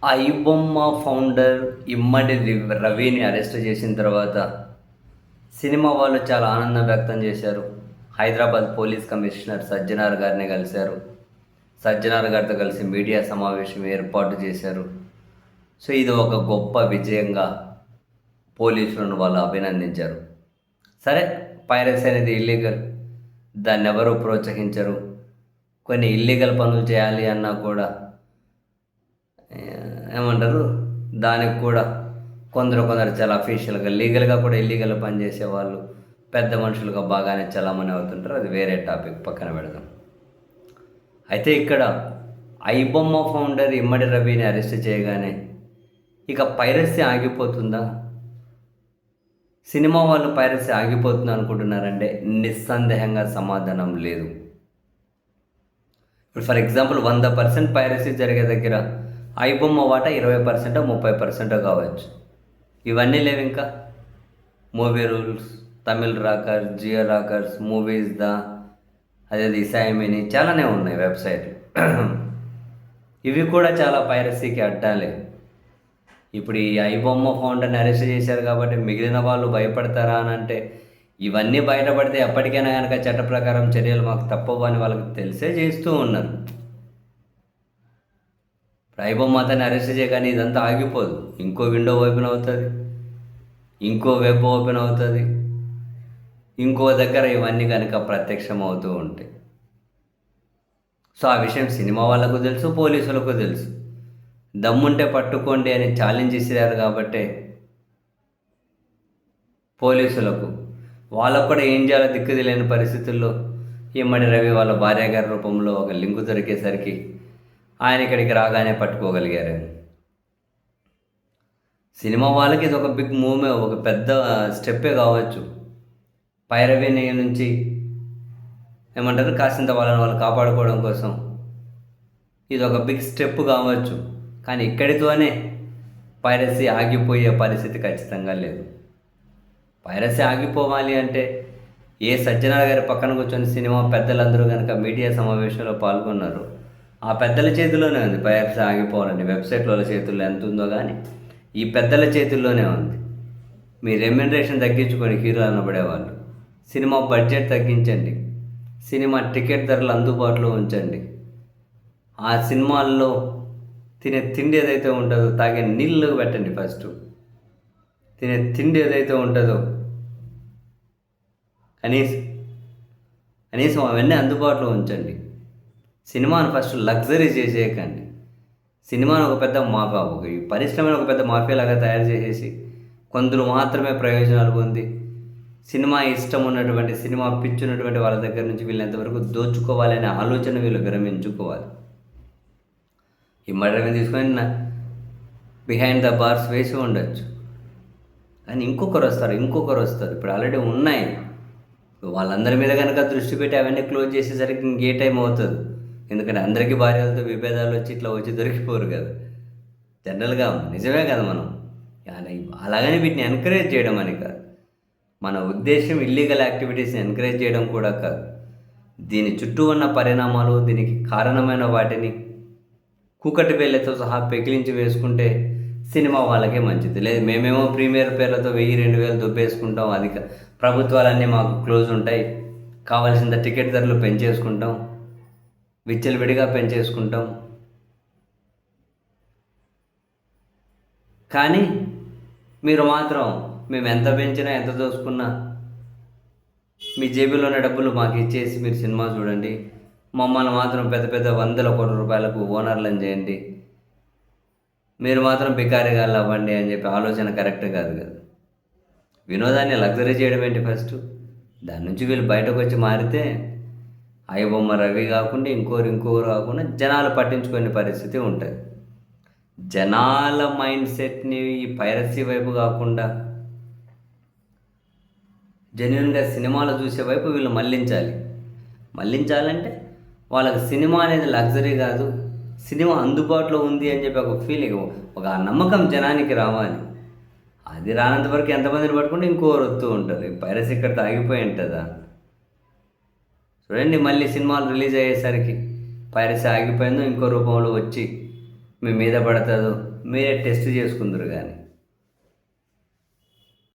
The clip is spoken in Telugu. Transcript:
ఐబొమ్మ ఫౌండర్ ఇమ్మడి రవిని అరెస్ట్ చేసిన తర్వాత సినిమా వాళ్ళు చాలా ఆనందం వ్యక్తం చేశారు. హైదరాబాద్ పోలీస్ కమిషనర్ సజ్జనార్ గారిని కలిశారు. సజ్జనార్ గారితో కలిసి మీడియా సమావేశం ఏర్పాటు చేశారు. సో ఇది ఒక గొప్ప విజయంగా పోలీసులను వాళ్ళు అభినందించారు. సరే, పైరసీ అనేది ఇల్లీగల్, దాన్ని ఎవరు ప్రోత్సహించరు. కొన్ని ఇల్లీగల్ పనులు చేయాలి అన్నా కూడా ఏమంటారు, దానికి కూడా కొందరు చాలా అఫీషియల్గా లీగల్గా కూడా ఇల్లీగల్ పని చేసేవాళ్ళు పెద్ద మనుషులుగా బాగానే చలామణి అవుతుంటారు. అది వేరే టాపిక్, పక్కన పెడదాం. అయితే ఇక్కడ ఐబొమ్మ ఫౌండర్ ఇమ్మడి రవిని అరెస్ట్ చేయగానే ఇక పైరసీ ఆగిపోతుందా? సినిమా వాళ్ళు పైరసీ ఆగిపోతుంది అనుకుంటున్నారంటే నిస్సందేహంగా సమాధానం లేదు. ఇప్పుడు ఫర్ ఎగ్జాంపుల్ 100% పైరసీ జరిగే దగ్గర ఐబొమ్మ వాటా 20% 30% కావచ్చు. ఇవన్నీ లేవు. ఇంకా movie rules, Tamil rockers, Jio rockers, movies అదే ఇసాయమిని చాలానే ఉన్నాయి వెబ్సైట్లు. ఇవి కూడా చాలా పైరసీకి అడ్డాలే. ఇప్పుడు ఈ ఐబొమ్మ ఫౌండర్ని అరెస్ట్ చేశారు కాబట్టి మిగిలిన వాళ్ళు భయపడతారా అని అంటే, ఇవన్నీ బయటపడితే ఎప్పటికైనా కనుక చట్ట ప్రకారం చర్యలు మాకు తప్పవు అని వాళ్ళకి తెలిసే చేస్తూ ఉన్నారు. ఐబొమ్మ అతన్ని అరెస్ట్ చేయగానే ఇదంతా ఆగిపోదు. ఇంకో విండో ఓపెన్ అవుతుంది, ఇంకో వెబ్ ఓపెన్ అవుతుంది, ఇంకో దగ్గర ఇవన్నీ కనుక ప్రత్యక్షం అవుతూ ఉంటాయి. సో ఆ విషయం సినిమా వాళ్ళకు తెలుసు, పోలీసులకు తెలుసు. దమ్ముంటే పట్టుకోండి అని ఛాలెంజ్ ఇచ్చారు కాబట్టి పోలీసులకు వాళ్ళకు కూడా ఏం చేయాలో దిక్కు తెలియని పరిస్థితుల్లో ఇమ్మడి రవి వాళ్ళ భార్య గారి రూపంలో ఒక లింకు దొరికేసరికి ఆయన ఇక్కడికి రాగానే పట్టుకోగలిగారు. సినిమా వాళ్ళకి ఇది ఒక బిగ్ మూవే, ఒక పెద్ద స్టెప్పే కావచ్చు. పైరవీ నుంచి ఏమంటారు, కాసింత వాళ్ళని వాళ్ళు కాపాడుకోవడం కోసం ఇది ఒక బిగ్ స్టెప్ కావచ్చు. కానీ ఇక్కడితోనే పైరసీ ఆగిపోయే పరిస్థితి ఖచ్చితంగా లేదు. పైరసీ ఆగిపోవాలి అంటే ఏ సజ్జనార్ గారి పక్కన కూర్చొని సినిమా పెద్దలందరూ కనుక మీడియా సమావేశంలో పాల్గొన్నారు, ఆ పెద్దల చేతిలోనే ఉంది పైరసీ ఆగిపోవాలని. వెబ్సైట్ వాళ్ళ చేతుల్లో ఎంత ఉందో కానీ ఈ పెద్దల చేతుల్లోనే ఉంది. మీ రెమ్యునరేషన్ తగ్గించుకొని హీరో అనబడేవాళ్ళు, సినిమా బడ్జెట్ తగ్గించండి, సినిమా టికెట్ ధరలు అందుబాటులో ఉంచండి, ఆ సినిమాల్లో తినే తిండి ఏదైతే ఉంటుందో, తాగే నీళ్ళు పెట్టండి, ఫస్ట్ తినే తిండి ఏదైతే ఉంటుందో కనీసం అవన్నీ అందుబాటులో ఉంచండి. సినిమాను ఫస్ట్ లగ్జరీ చేసేయకండి. సినిమాను ఒక పెద్ద మాఫియా, ఈ పరిశ్రమను ఒక పెద్ద మాఫియాలాగా తయారు చేసేసి కొందరు మాత్రమే ప్రయోజనాలు పొంది సినిమా ఇష్టం ఉన్నటువంటి, సినిమా పిచ్చి ఉన్నటువంటి వాళ్ళ దగ్గర నుంచి వీళ్ళు ఎంతవరకు దోచుకోవాలనే ఆలోచన వీళ్ళు విరమించుకోవాలి. ఈ మర్డర్ని తీసుకొని బిహైండ్ ద బార్స్ వేసి ఉండొచ్చు, కానీ ఇంకొకరు వస్తారు. ఇప్పుడు ఆల్రెడీ ఉన్నాయి. వాళ్ళందరి మీద కనుక దృష్టి పెట్టి అవన్నీ క్లోజ్ చేసేసరికి ఇంకే టైం అవుతుంది. ఎందుకంటే అందరికీ భార్యలతో విభేదాలు వచ్చి ఇట్లా వచ్చి దొరికిపోరు కదా జనరల్గా. నిజమే కదా. మనం అలాగని వీటిని ఎంకరేజ్ చేయడం అని కాదు. మన ఉద్దేశం ఇల్లీగల్ యాక్టివిటీస్ని ఎంకరేజ్ చేయడం కూడా కాదు. దీని చుట్టూ ఉన్న పరిణామాలు, దీనికి కారణమైన వాటిని కూకటి వేళ్ళతో సహా పెకిలించి వేసుకుంటే సినిమా వాళ్ళకే మంచిది. లేదు మేమేమో ప్రీమియర్ పేర్లతో 1000-2000 దుబ్బేసుకుంటాం, అది ప్రభుత్వాలన్నీ మాకు క్లోజ్ ఉంటాయి, కావాల్సిన టికెట్ ధరలు పెంచేసుకుంటాం, విచ్చలవిడిగా పెంచేసుకుంటాం. కానీ మీరు మాత్రం మేము ఎంత పెంచినా ఎంత దోసుకున్నా మీ జేబులో ఉన్న డబ్బులు మాకు ఇచ్చేసి మీరు సినిమా చూడండి, మమ్మల్ని మాత్రం పెద్ద పెద్ద 100 కోట్ల రూపాయలకు ఓనర్లను చేయండి, మీరు మాత్రం బికారిగా అవ్వండి అని చెప్పి ఆలోచన కరెక్ట్ కాదు కదా. వినోదాన్ని లగ్జరీ చేయడం ఏంటి ఫస్ట్? దాని నుంచి వీళ్ళు బయటకు వచ్చి మారితే ఐబొమ్మ రవి కాకుండా ఇంకోరు కాకుండా జనాలు పట్టించుకునే పరిస్థితి ఉంటుంది. జనాల మైండ్ సెట్ని ఈ పైరసీ వైపు కాకుండా జెన్యున్గా సినిమాలు చూసే వైపు వీళ్ళు మళ్ళించాలంటే వాళ్ళకి సినిమా అనేది లగ్జరీ కాదు, సినిమా అందుబాటులో ఉంది అని చెప్పి ఒక ఫీలింగ్, ఒక నమ్మకం జనానికి రావాలి. అది రానంత వరకు ఎంతమందిని పట్టుకుంటే ఇంకోరు వస్తూ ఉంటుంది. పైరసీ ఇక్కడ ఆగిపోయి ఉంటుందా? చూడండి, మళ్ళీ సినిమాలు రిలీజ్ అయ్యేసరికి పైరసీ ఆగిపోయిందో ఇంకో రూపంలో వచ్చి మీ మీద పడుతుందో మీరే టెస్ట్ చేసుకుందరు కానీ.